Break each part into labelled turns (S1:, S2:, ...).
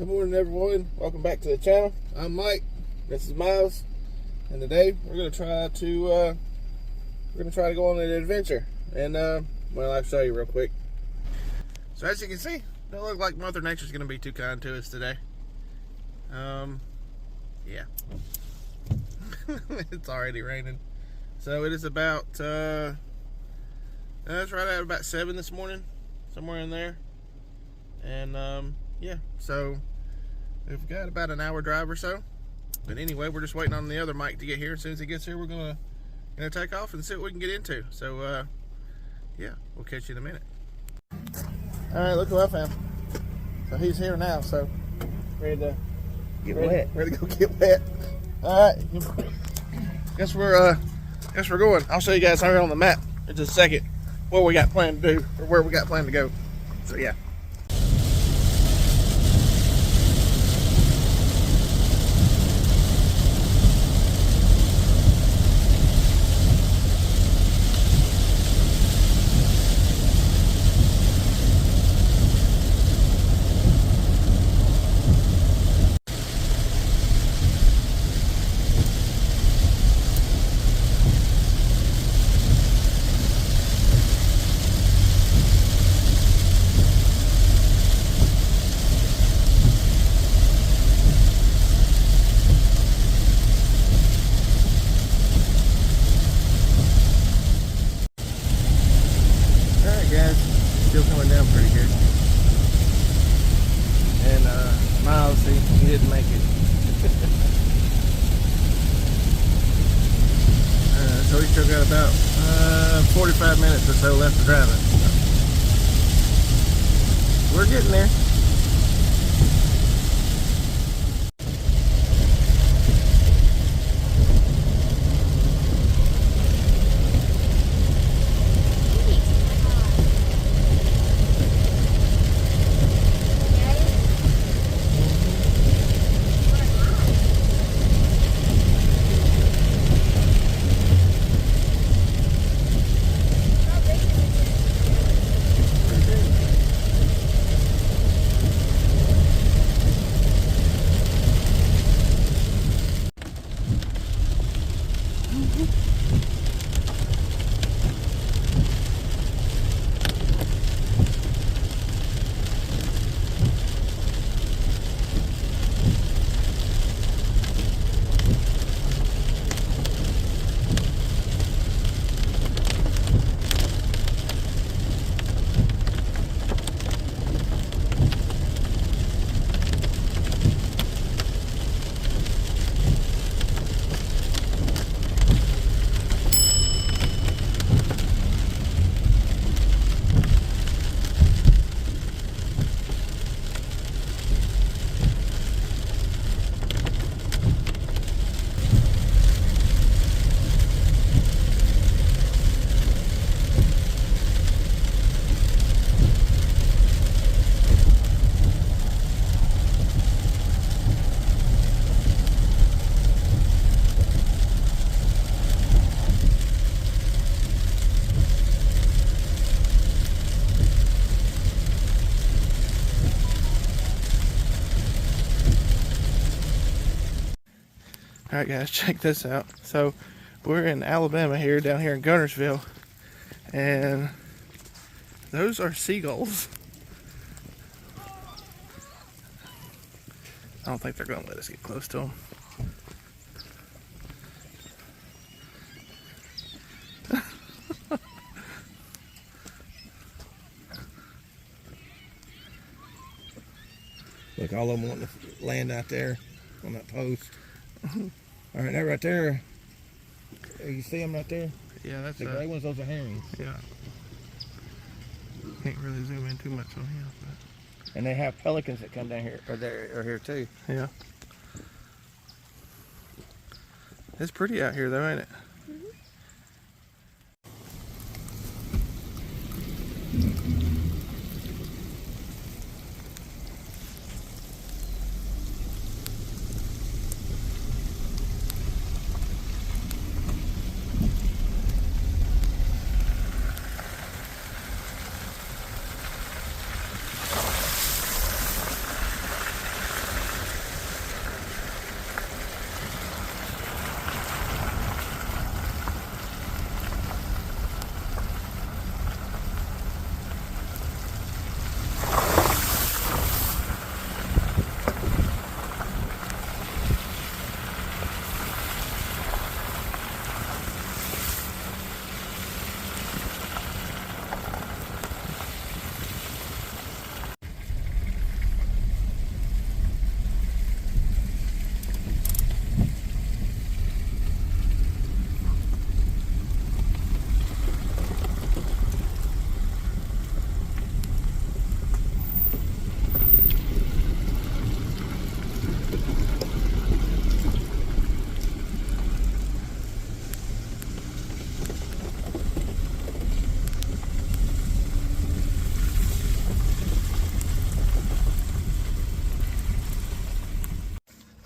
S1: morning, everyone. Welcome back to the channel. I'm Mike. This is Miles, and today we're gonna try to go on an adventure. And well, I'll show you real quick. So as you can see, it don't look like Mother Nature's gonna be too kind to us today. Yeah, it's already raining. So it is about it's right at about 7 this morning, somewhere in there. And yeah, so we've got about an hour drive or so. But anyway, we're just waiting on the other Mike to get here. As soon as he gets here, we're gonna take off and see what we can get into. So yeah, we'll catch you in a minute. All right, look who I found. So he's here now. So ready to go get wet. All right, guess we're going. I'll show you guys here on the map in just a second what we got planned to do, or where we got planned to go. So yeah. Still coming down pretty good. And Miles, he didn't make it. So we still got about 45 minutes or so left to drive it. We're getting there. Alright guys, check this out. So we're in Alabama here, down here in Gunnersville, and those are seagulls. I don't think they're going to let us get close to them. Look, all of them want to land out there on that post. All right, that right there. You see them right there? Yeah, that's the gray ones. Those are herrings. Yeah. Can't really zoom in too much on here, but. And they have pelicans that come down here, or here too. Yeah. It's pretty out here, though, ain't it?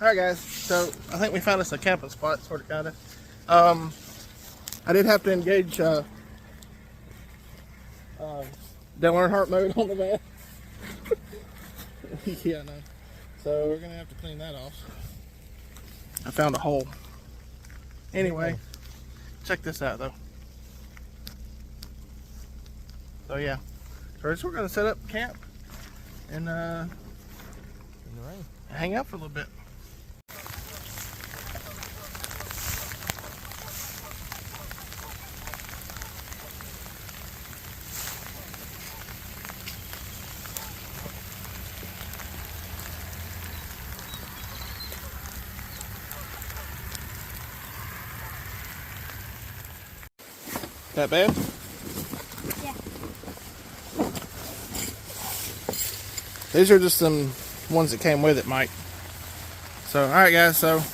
S1: Alright guys, so I think we found us a camping spot, sort of, kind of. I did have to engage Dale Earnhardt mode on the van. Yeah, I know. So we're going to have to clean that off. I found a hole. Anyway, check this out though. So yeah, first we're going to set up camp and hang out for a little bit. That bad?
S2: Yeah.
S1: These are just some ones that came with it, Mike. So, alright guys, so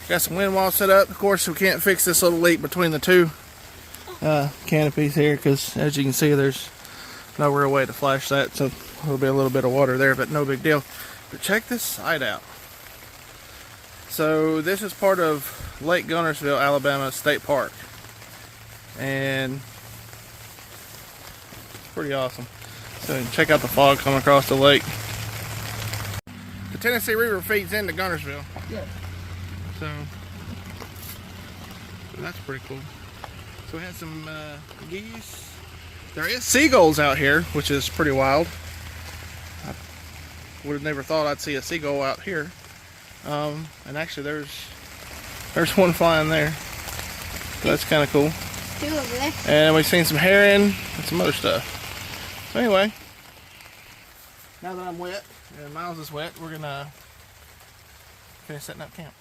S1: got some wind wall set up. Of course, we can't fix this little leak between the two canopies here because, as you can see, there's no real way to flash that. So, there'll be a little bit of water there, but no big deal. But check this site out. So, this is part of Lake Guntersville, Alabama State Park. And it's pretty awesome. So check out the fog coming across the lake. The Tennessee River feeds into Guntersville.
S3: Yeah.
S1: So that's pretty cool. So we had some geese. There is seagulls out here, which is pretty wild. I would have never thought I'd see a seagull out here. And actually there's one flying there. So that's kind of cool.
S2: Two over there.
S1: And we've seen some herring and some other stuff. So anyway, now that I'm wet and Miles is wet, we're gonna finish setting up camp.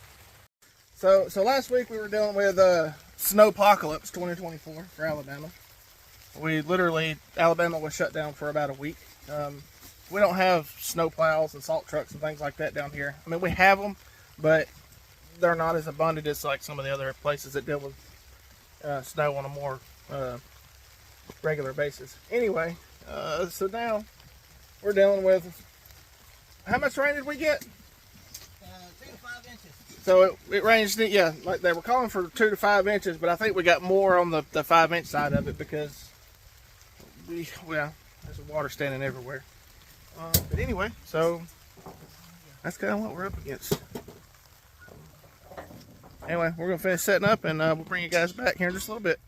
S1: So last week we were dealing with Snowpocalypse 2024 for Alabama. Alabama was shut down for about a week. We don't have snow plows and salt trucks and things like that down here. I mean, we have them, but they're not as abundant as like some of the other places that deal with snow on a more regular basis. Anyway, so now we're dealing with, how much rain did we get?
S3: 2 to 5 inches.
S1: So it ranged, yeah, like they were calling for 2 to 5 inches, but I think we got more on the 5-inch side of it because there's water standing everywhere. But anyway, so that's kind of what we're up against. Anyway, we're going to finish setting up and we'll bring you guys back here in just a little bit.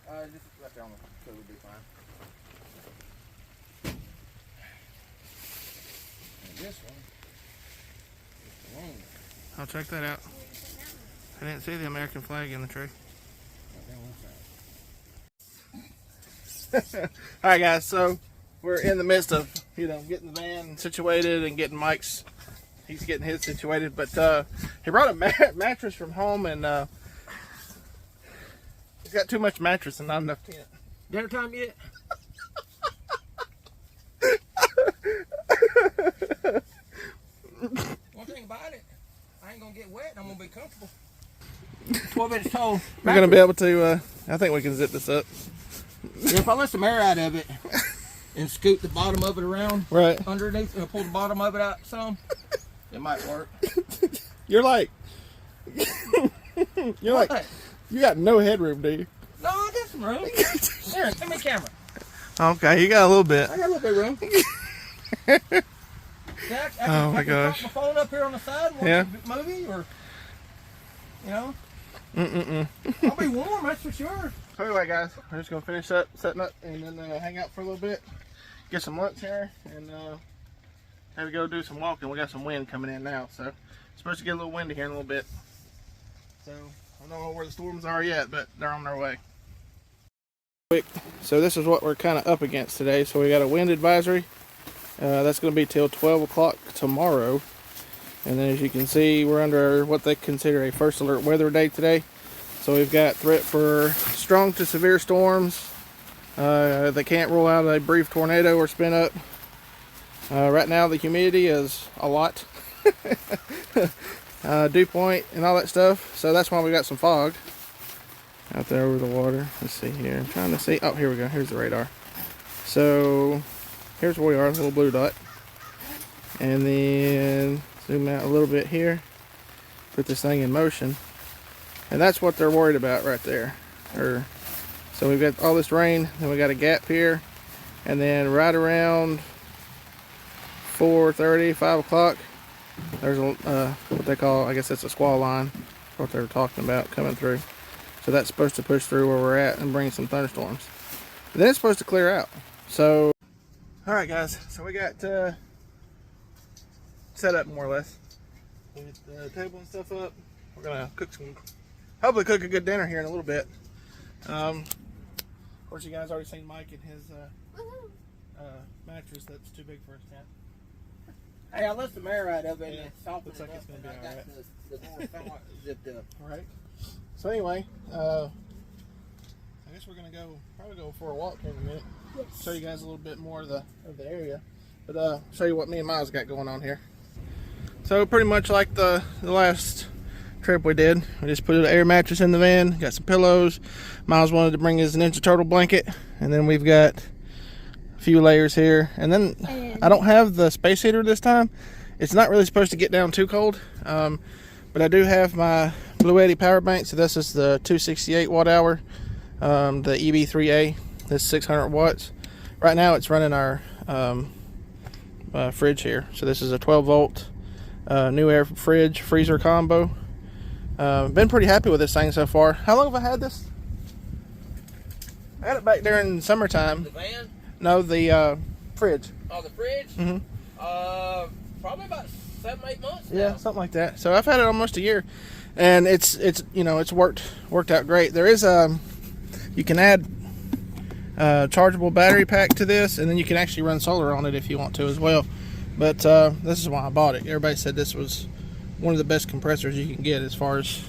S1: Just right there on the so we'll be fine.
S3: And this one.
S1: I'll check that out. I didn't see the American flag in the tree. Alright guys, so we're in the midst of, getting the van situated and getting Mike's, he's getting his situated, but he brought a mattress from home and he's got too much mattress and not enough tent.
S3: Dinner time yet? One thing about it, I ain't gonna get wet. I'm gonna be comfortable. 12 inch tall.
S1: We're gonna be able to. I think we can zip this up.
S3: If I let some air out of it and scoot the bottom of it around,
S1: right
S3: underneath, and pull the bottom of it out some, it might work.
S1: You're like,
S3: What?
S1: you got no headroom, do you?
S3: No, I got some room. Here, give me a camera.
S1: Okay, you got a little bit.
S3: I got a little bit of room.
S1: Oh my gosh.
S3: I can pop my phone up here on the side and watch a movie, or, I'll be warm, that's for sure.
S1: So anyway, guys, we're just gonna finish up setting up and then hang out for a little bit, get some lunch here, and maybe go do some walking. We got some wind coming in now, so it's supposed to get a little windy here in a little bit. So I don't know where the storms are yet, but they're on their way. So this is what we're kind of up against today. So we got a wind advisory. That's going to be till 12 o'clock tomorrow. And then as you can see, we're under what they consider a first alert weather day today. So we've got threat for strong to severe storms. They can't rule out a brief tornado or spin up. Right now the humidity is a lot. Dew point and all that stuff. So that's why we got some fog out there over the water. Let's see here. I'm trying to see. Oh, here we go. Here's the radar. So here's where we are, a little blue dot. And then zoom out a little bit here, put this thing in motion. And that's what they're worried about right there. So we've got all this rain, then we got a gap here, and then right around 4:30, 5 o'clock, there's a, what they call, I guess that's a squall line, what they were talking about coming through. So that's supposed to push through where we're at and bring some thunderstorms. And then it's supposed to clear out. So, all right guys, so we got set up more or less. We got the table and stuff up. We're gonna hopefully cook a good dinner here in a little bit. Of course, you guys already seen Mike and his mattress that's too big for his tent.
S3: Hey, I left the air out of it.
S1: Yeah,
S3: And softened
S1: looks like
S3: it
S1: it's
S3: up,
S1: gonna be
S3: and I
S1: all
S3: got the more somewhat zipped up.
S1: Right. So anyway, I guess we're gonna probably go for a walk here in a minute.
S2: Yes.
S1: Show you guys a little bit more of the area, but show you what me and Miles got going on here. So pretty much like the last trip we did, we just put an air mattress in the van, got some pillows. Miles wanted to bring his Ninja Turtle blanket, and then we've got a few layers here, and then I don't have the space heater this time. It's not really supposed to get down too cold, but I do have my Blue Eddy power bank. So this is the 268 watt hour, the EB3A. This is 600 watts. Right now it's running our fridge here. So this is a 12 volt new air fridge freezer combo. Been pretty happy with this thing so far. How long have I had this? I had it back during summertime.
S3: The van?
S1: No, the fridge.
S3: Oh, the fridge?
S1: Mm-hmm.
S3: Probably about 7-8 months now.
S1: Yeah, something like that. So I've had it almost a year, and it's you know, it's worked out great. There is you can add a chargeable battery pack to this, and then you can actually run solar on it if you want to as well. But this is why I bought it. Everybody said this was one of the best compressors you can get as far as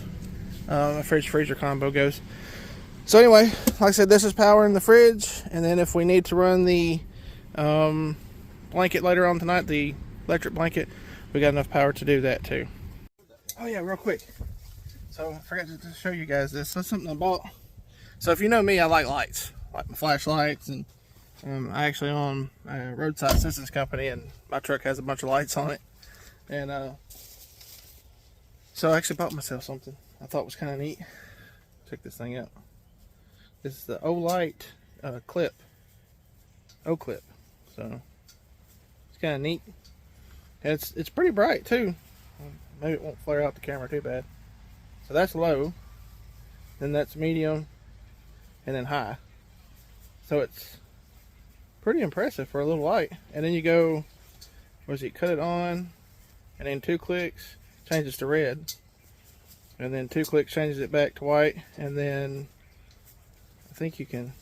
S1: a fridge freezer combo goes. So anyway, like I said, this is powering the fridge, and then if we need to run the blanket later on tonight, the electric blanket, we got enough power to do that too. Oh yeah, real quick. So I forgot to show you guys this. That's something I bought. So if you know me, I like lights, like my flashlights, and I actually own a roadside assistance company, and my truck has a bunch of lights on it. And so I actually bought myself something I thought was kind of neat. Check this thing out. This is the O-Light clip. O-clip. So it's kind of neat. And it's pretty bright too. Maybe it won't flare out the camera too bad. So that's low. Then that's medium. And then high. So it's pretty impressive for a little light. And then you go, cut it on, and then 2 clicks changes to red. And then 2 clicks changes it back to white. And then I think you can,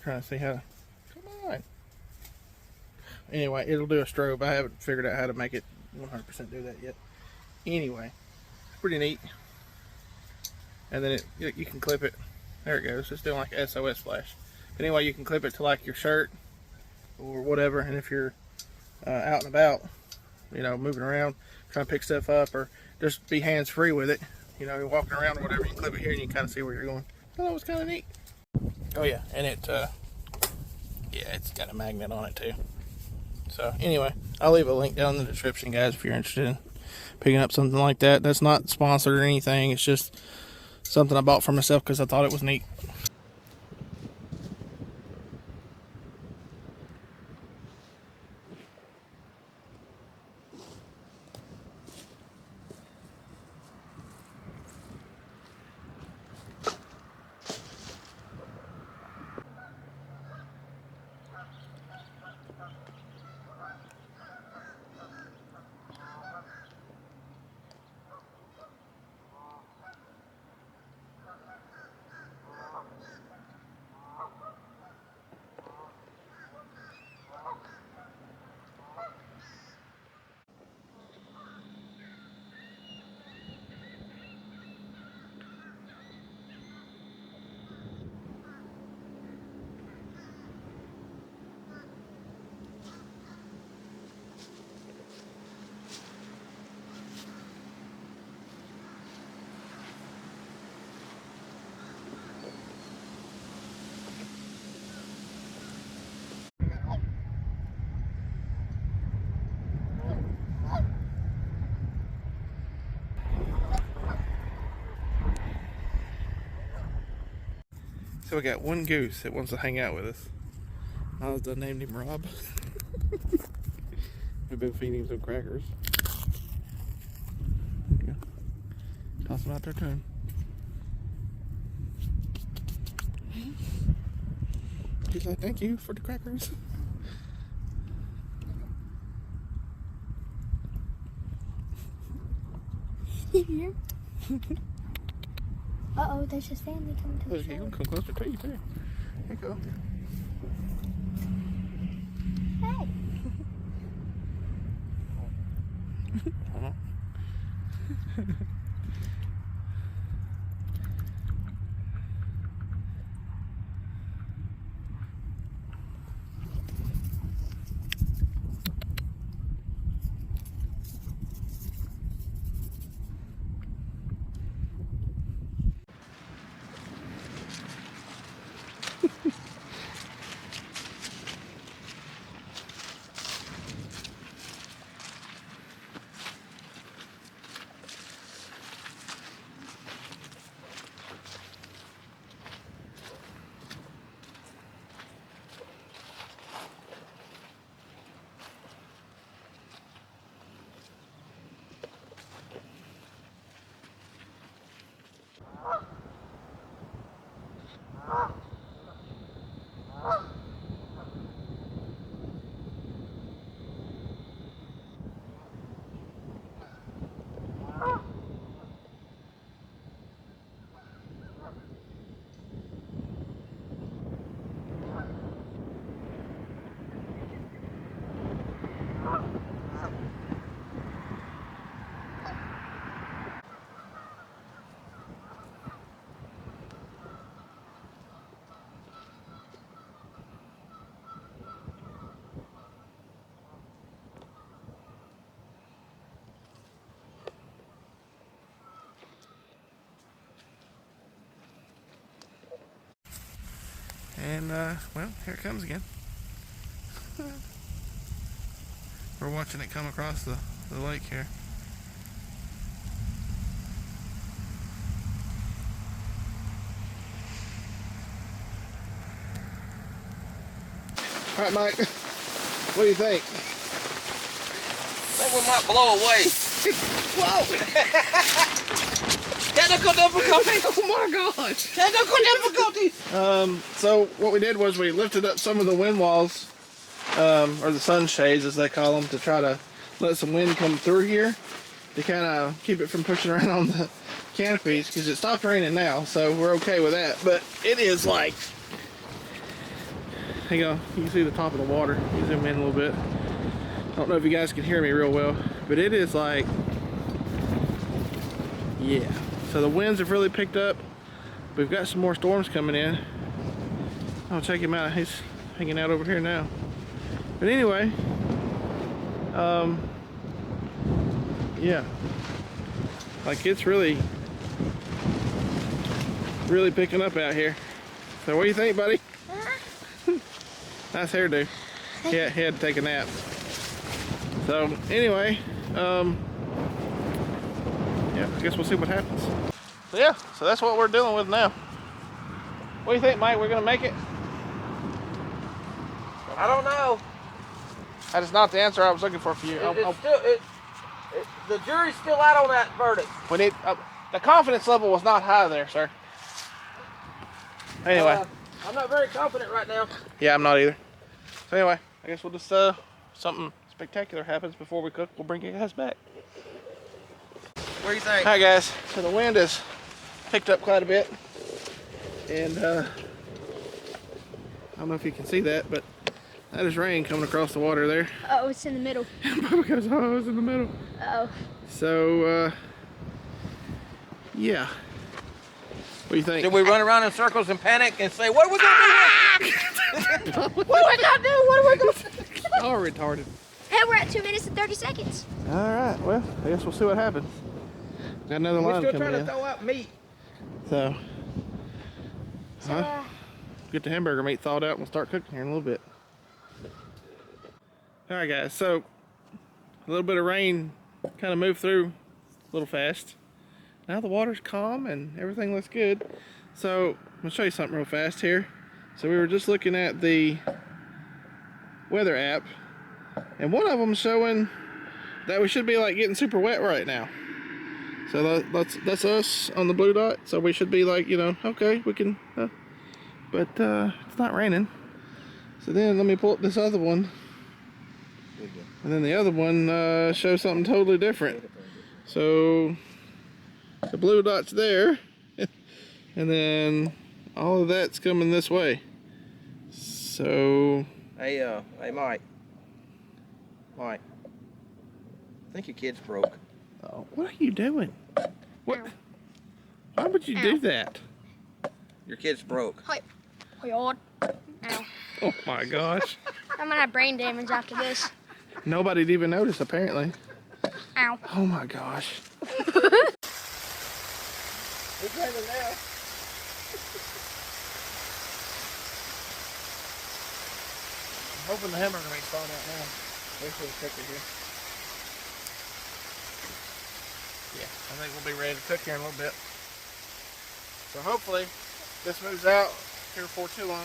S1: trying to see how to, come on. Anyway, it'll do a strobe. I haven't figured out how to make it 100% do that yet. Anyway, it's pretty neat. And then you can clip it. There it goes. It's doing like a SOS flash. But anyway, you can clip it to like your shirt or whatever. And if you're out and about, you know, moving around, trying to pick stuff up, or just be hands-free with it, you know, you're walking around or whatever, you can clip it here and you can kind of see where you're going. I thought that was kind of neat. Oh yeah, and it, yeah, it's got a magnet on it too. So anyway, I'll leave a link down in the description, guys, if you're interested in picking up something like that. That's not sponsored or anything. It's just something I bought for myself because I thought it was neat. So we got one goose that wants to hang out with us. I was done named him Rob. We've been feeding him some crackers. Okay. Toss them out there to him. He's like, thank you for the crackers.
S2: Uh-oh, there's his family coming to the
S1: He's
S2: shore.
S1: gonna come closer to you too. Here you go.
S2: Hey.
S1: And, well, here it comes again. We're watching it come across the lake here. All right, Mike, what do you think?
S3: I think we might blow away.
S1: Whoa!
S3: Technical difficulties.
S1: Oh my gosh!
S3: Technical difficulties.
S1: So what we did was we lifted up some of the wind walls, or the sunshades as they call them, to try to let some wind come through here to kind of keep it from pushing around on the canopies, because it stopped raining now, so we're okay with that. But it is like, hang on, you can see the top of the water. You zoom in a little bit. I don't know if you guys can hear me real well, but it is like, yeah. So the winds have really picked up. We've got some more storms coming in. I'll check him out. He's hanging out over here now. But anyway, yeah, like it's really picking up out here. So what do you think, buddy? Nice hairdo. Yeah, he had to take a nap. So anyway, yeah, I guess we'll see what happens. So yeah, so that's what we're dealing with now. What do you think, Mike? We're gonna make it?
S3: I don't know.
S1: That is not the answer I was looking for you.
S3: The jury's still out on that verdict.
S1: We need the confidence level was not high there, sir. Anyway,
S3: I'm not very confident right now.
S1: yeah, I'm not either. So anyway, I guess we'll just something spectacular happens before we cook. We'll bring you guys back.
S3: What do you think?
S1: Hi guys. So the wind has picked up quite a bit, and I don't know if you can see that, but that is rain coming across the water there.
S2: Oh, it's in the middle.
S1: Because I was in the middle.
S2: Uh-oh.
S1: So yeah. What do you think?
S3: Did we run around in circles and panic and say, what are we gonna do? What are we gonna do? What are we gonna do?
S1: All retarded.
S2: Hey, we're at 2 minutes and 30 seconds.
S1: All right. Well, I guess we'll see what happens. Got another
S3: We're
S1: line
S3: still
S1: coming
S3: trying
S1: in.
S3: to throw out meat.
S1: So,
S2: So,
S1: get the hamburger meat thawed out and we'll start cooking here in a little bit. All right, guys. So, a little bit of rain kind of moved through a little fast. Now the water's calm and everything looks good. So, I'm gonna show you something real fast here. So we were just looking at the weather app, and one of them showing that we should be like getting super wet right now. So that's us on the blue dot. So we should be like, you know, okay, we can, but it's not raining. So then let me pull up this other one, and then the other one shows something totally different. So the blue dot's there, and then all of that's coming this way. So
S3: Hey, Mike. Mike. I think your kid's broke.
S1: oh, what are you doing? What? Why would you do that?
S3: Your kid's broke.
S2: Hi. Ow.
S1: Oh my gosh.
S2: I'm gonna have brain damage after this.
S1: Nobody'd even notice apparently.
S2: Ow.
S1: Oh my gosh.
S3: It's raining now.
S1: I'm hoping the hamburger meat's falling out now. Wait for the cooker here. Yeah, I think we'll be ready to cook here in a little bit. So hopefully this moves out here before too long,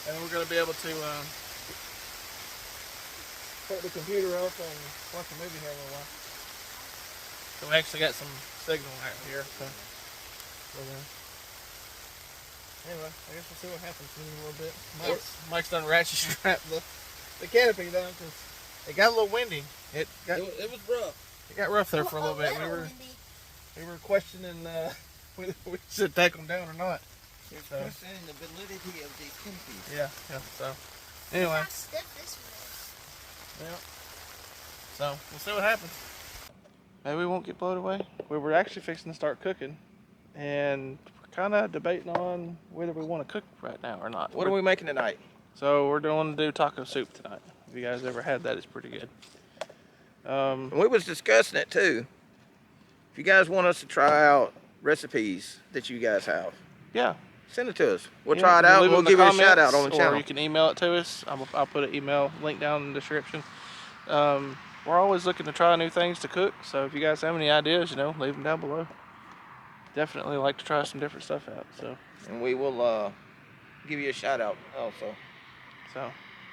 S1: and we're going to be able to put the computer up and watch a movie here in a little while. So we actually got some signal out here. So anyway, I guess we'll see what happens in a little bit. Mike's done ratchet strap the canopy down because it got a little windy. It
S3: was rough.
S1: It got rough there for a little bit. We were questioning whether we should take them down or not.
S3: You're questioning the validity of these canopies.
S1: Yeah. So anyway, yeah. So we'll see what happens. Maybe we won't get blown away. We were actually fixing to start cooking, and we're kind of debating on whether we want to cook right now or not.
S3: What are we making tonight?
S1: So we're going to do taco soup tonight. If you guys ever had that, it's pretty good.
S3: We was discussing it too. If you guys want us to try out recipes that you guys have,
S1: Yeah.
S3: send it to us. We'll
S1: Yeah,
S3: try it
S1: you
S3: out
S1: leave
S3: and we'll
S1: it in the
S3: give you a shout out
S1: comments,
S3: on the channel.
S1: Or you can email it to us. I'll put an email link down in the description. We're always looking to try new things to cook, so if you guys have any ideas, you know, leave them down below. Definitely like to try some different stuff out. So
S3: And we will give you a shout out also.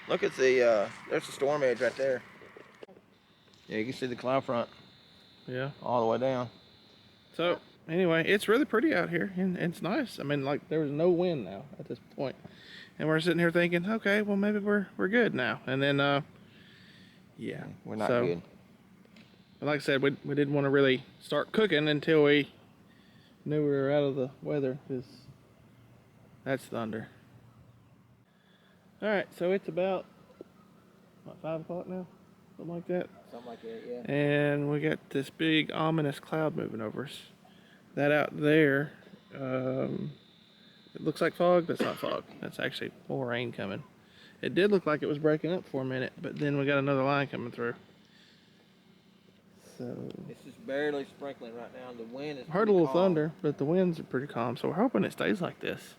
S3: Look at the there's the storm edge right there. Yeah, you can see the cloud front
S1: yeah.
S3: all the way down.
S1: So anyway, it's really pretty out here, and it's nice. I mean, like there was no wind now at this point, and we're sitting here thinking, okay, well maybe we're good now. And then yeah,
S3: We're not
S1: so,
S3: good.
S1: But like I said, we didn't want to really start cooking until we knew we were out of the weather, because that's thunder. All right, so it's about what, 5 o'clock now, something like that.
S3: Something like that, yeah.
S1: And we got this big ominous cloud moving over us. That out there, it looks like fog. That's not fog. That's actually more rain coming. It did look like it was breaking up for a minute, but then we got another line coming through. So
S3: It's just barely sprinkling right now. The wind is
S1: heard a little thunder, but the winds are pretty calm. So we're hoping it stays like this.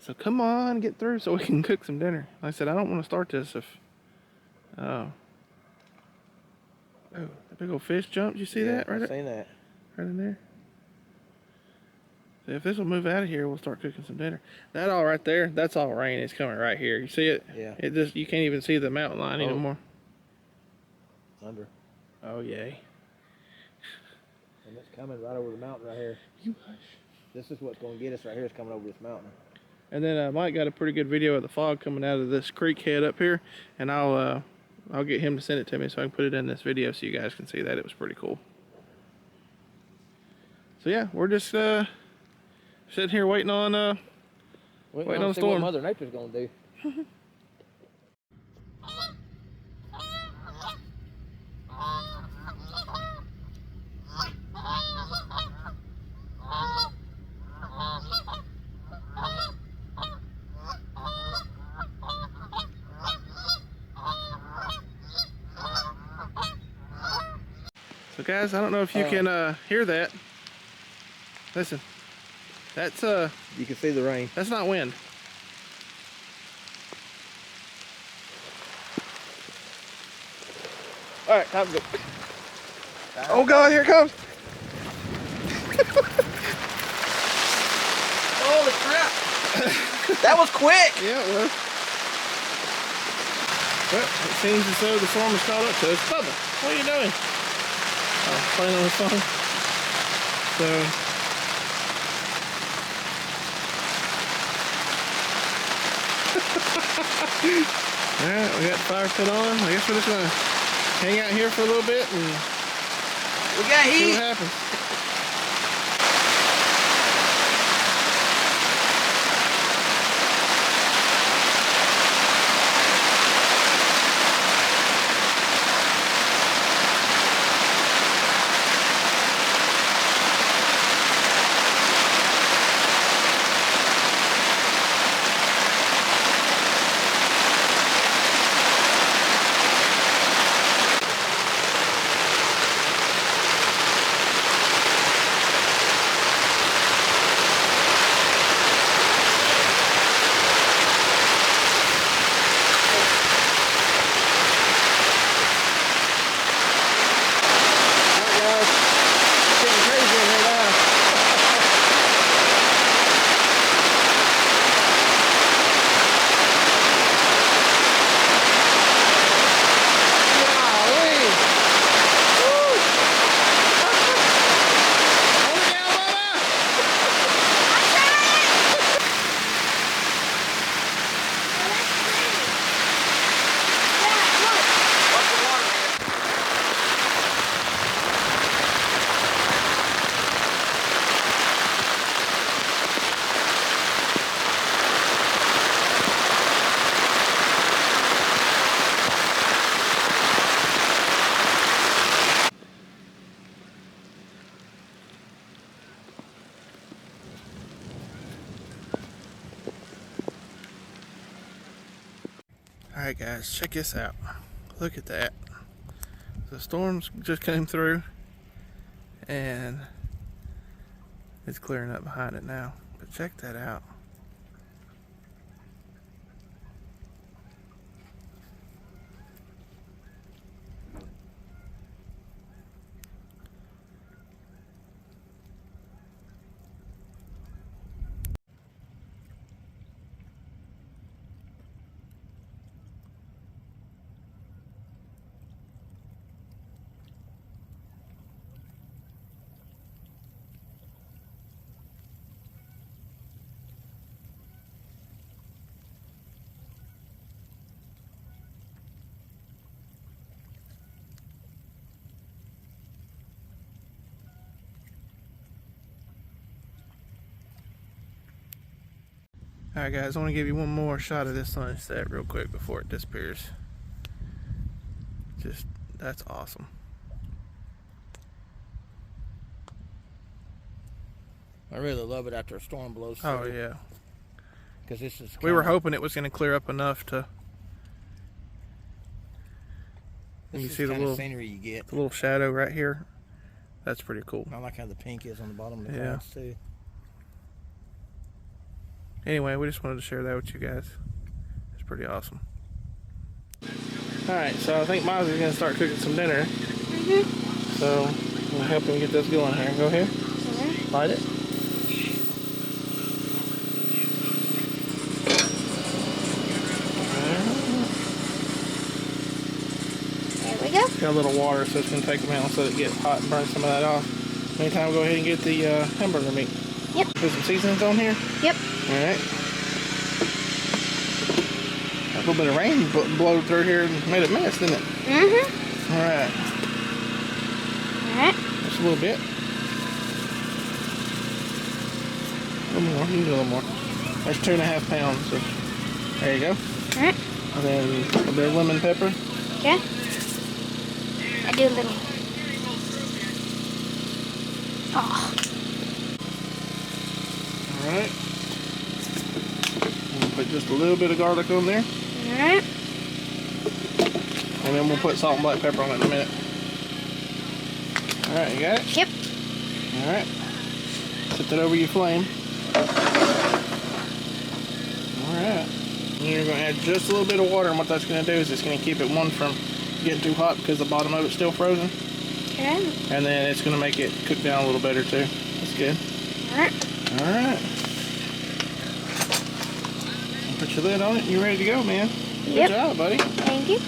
S1: So come on, get through so we can cook some dinner. Like I said, I don't want to start this if oh, that big old fish jumped. You see that right
S3: I've seen that.
S1: right in there? So if this will move out of here, we'll start cooking some dinner. That all right there, that's all rain. It's coming right here. You see it?
S3: Yeah.
S1: It just, you can't even see the mountain line anymore.
S3: Thunder.
S1: Oh yay.
S3: And it's coming right over the mountain right here.
S1: You hush.
S3: This is what's going to get us right here. It's coming over this mountain.
S1: And then Mike got a pretty good video of the fog coming out of this creek head up here, and I'll get him to send it to me so I can put it in this video so you guys can see that. It was pretty cool. So yeah, we're just sitting here waiting on waiting on the storm.
S3: What Mother Nature's going to do.
S1: So guys, I don't know if you can hear that. Listen, that's
S3: You can see the rain.
S1: that's not wind. All right, time to go. Oh God, here it comes.
S3: Holy That was quick.
S1: Yeah, it was. Well, it seems as though the storm has caught up to us. Bubba, what are you doing? Oh, playing on his phone. So, alright, we got the fire pit on. I guess we're just gonna hang out here for a little bit and
S3: We got
S1: see
S3: heat.
S1: what happens. Alright guys, check this out. Look at that. The storms just came through and it's clearing up behind it now. But check that out. Alright guys, I want to give you one more shot of this sunset real quick before it disappears. Just, that's awesome.
S3: I really love it after a storm blows through.
S1: Oh yeah.
S3: Because this is.
S1: We were hoping it was going to clear up enough to.
S3: This
S1: You
S3: is
S1: see the
S3: kind
S1: little
S3: of scenery you get.
S1: the little shadow right here. That's pretty cool.
S3: I like how the pink is on the bottom of the
S1: Yeah.
S3: clouds too.
S1: Anyway, we just wanted to share that with you guys. It's pretty awesome. Alright, so I think Miles is going to start cooking some dinner. So, we'll help him get this going here. Go ahead. Light it.
S2: There we go.
S1: Got a little water, so it's going to take them out so it gets hot and burn some of that off. Meantime, go ahead and get the hamburger meat.
S2: Yep.
S1: Put some seasonings on here.
S2: Yep.
S1: Alright. A little bit of rain blowed through here and made it mess, didn't it?
S2: Mm-hmm.
S1: Alright.
S2: Alright.
S1: Just a little bit. A little more. You can do a little more. That's 2.5 pounds. So there you go.
S2: Alright.
S1: And then a little bit of lemon pepper.
S2: Okay. I do a little. Oh.
S1: Alright. We'll put just a little bit of garlic on there.
S2: Alright.
S1: And then we'll put salt and black pepper on it in a minute. Alright, you got it?
S2: Yep.
S1: Alright. Set that over your flame. Alright. And you're going to add just a little bit of water, and what that's going to do is it's going to keep it, one, from getting too hot because the bottom of it's still frozen.
S2: Okay.
S1: And then it's going to make it cook down a little better too. That's good.
S2: Alright.
S1: Alright. put your lid on it and you're ready to go, man.
S2: Yep.
S1: Good job, buddy.
S2: Thank you.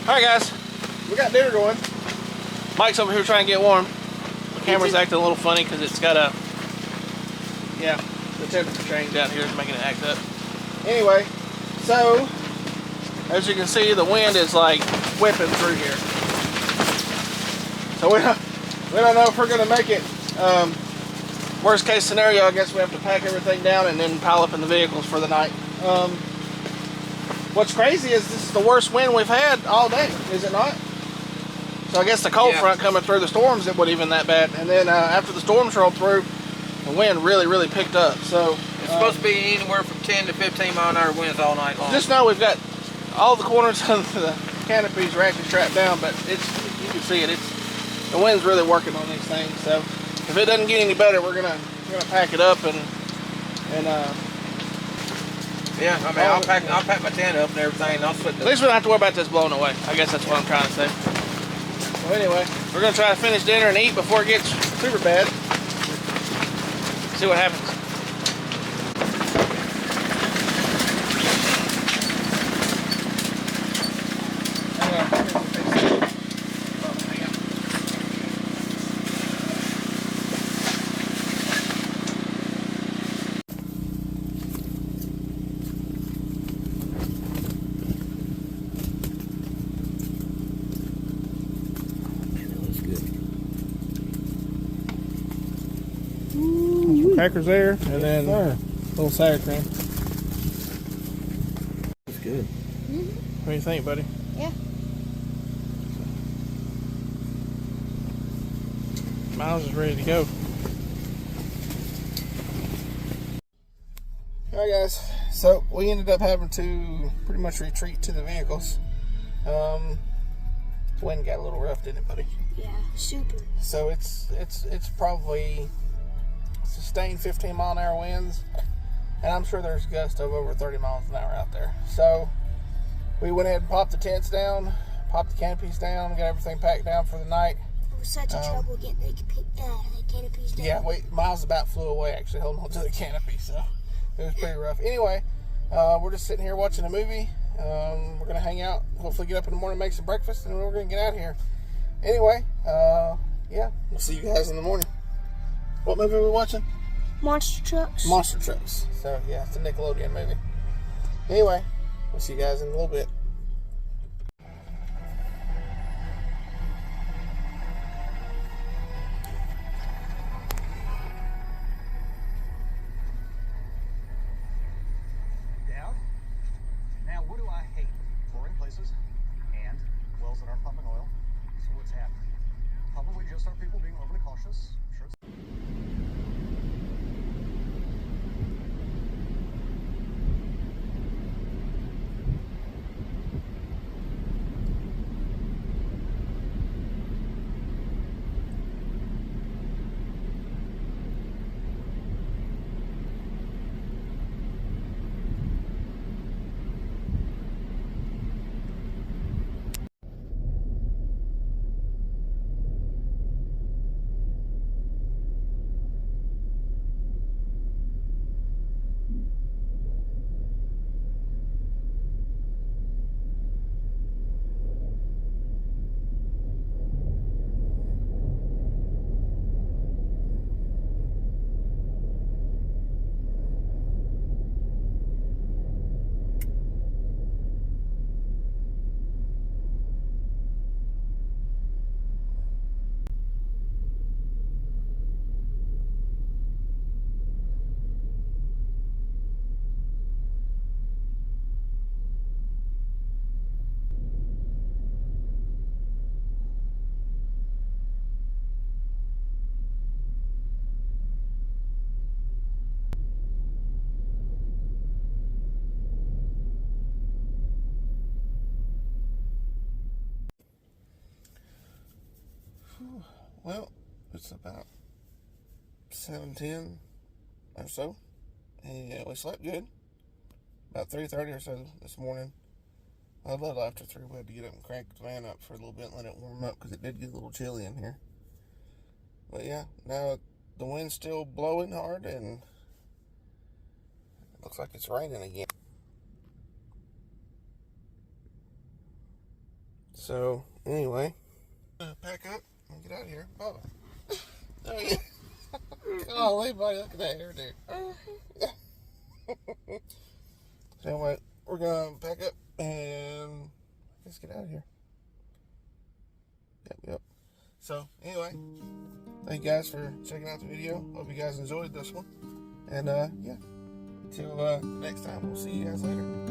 S1: Alright guys, we got dinner going. Mike's over here trying to get warm. The camera's acting a little funny because it's got a, yeah, the temperature change out here is making it act up. Anyway, so, as you can see, the wind is like whipping through here. So we don't know if we're going to make it. Worst case scenario, I guess we have to pack everything down and then pile up in the vehicles for the night. What's crazy is this is the worst wind we've had all day, is it not? So I guess the cold front coming through the storms, it wasn't even that bad. And then after the storms rolled through, the wind really picked up. So
S3: it's supposed to be anywhere from 10 to 15 mile an hour winds all night long.
S1: Just know we've got all the corners of the canopies are actually strapped down, but it's, you can see it. It's the wind's really working on these things. So if it doesn't get any better, we're gonna pack it up and
S3: yeah, I mean, I'll pack my tent up and everything, and I'll put the...
S1: At least we don't have to worry about this blowing away. I guess that's what I'm trying to say. So anyway, we're going to try to finish dinner and eat before it gets super bad. See what happens. Crackers there, and then a little sour cream.
S3: That's good.
S1: What do you think, buddy?
S2: Yeah.
S1: Miles is ready to go. Alright guys, so we ended up having to pretty much retreat to the vehicles. The wind got a little rough, didn't it, buddy?
S2: Yeah, super.
S1: So it's probably sustained 15 mile an hour winds, and I'm sure there's gusts of over 30 miles an hour out there. So we went ahead and popped the tents down, popped the canopies down, got everything packed down for the night.
S2: It was such a trouble getting the canopies down.
S1: Yeah, Miles about flew away actually holding on to the canopy, so it was pretty rough. Anyway, we're just sitting here watching a movie. We're gonna hang out, hopefully get up in the morning, make some breakfast, and then we're gonna get out of here. Anyway, yeah, we'll see you guys in the morning. What movie are we watching?
S2: Monster Trucks.
S1: Monster Trucks. So yeah, it's a Nickelodeon movie. Anyway, we'll see you guys in a little bit.
S4: Down. Now, what do I hate? Boring places and wells that aren't pumping oil. So what's happening? Probably just our people being overly cautious. Sure.
S1: well, it's about 7:10 or so, and we slept good. About 3:30 or so this morning. A little after 3, we had to get up and crank the van up for a little bit and let it warm up because it did get a little chilly in here. But yeah, now the wind's still blowing hard and it looks like it's raining again. So, anyway, pack up and get out of here. Bubba. Oh, yeah. Golly, buddy, look at that hair, dude. So, anyway, we're going to pack up and let's get out of here. Yep. So, anyway, thank you guys for checking out the video. Hope you guys enjoyed this one. And, yeah, until next time, we'll see you guys later.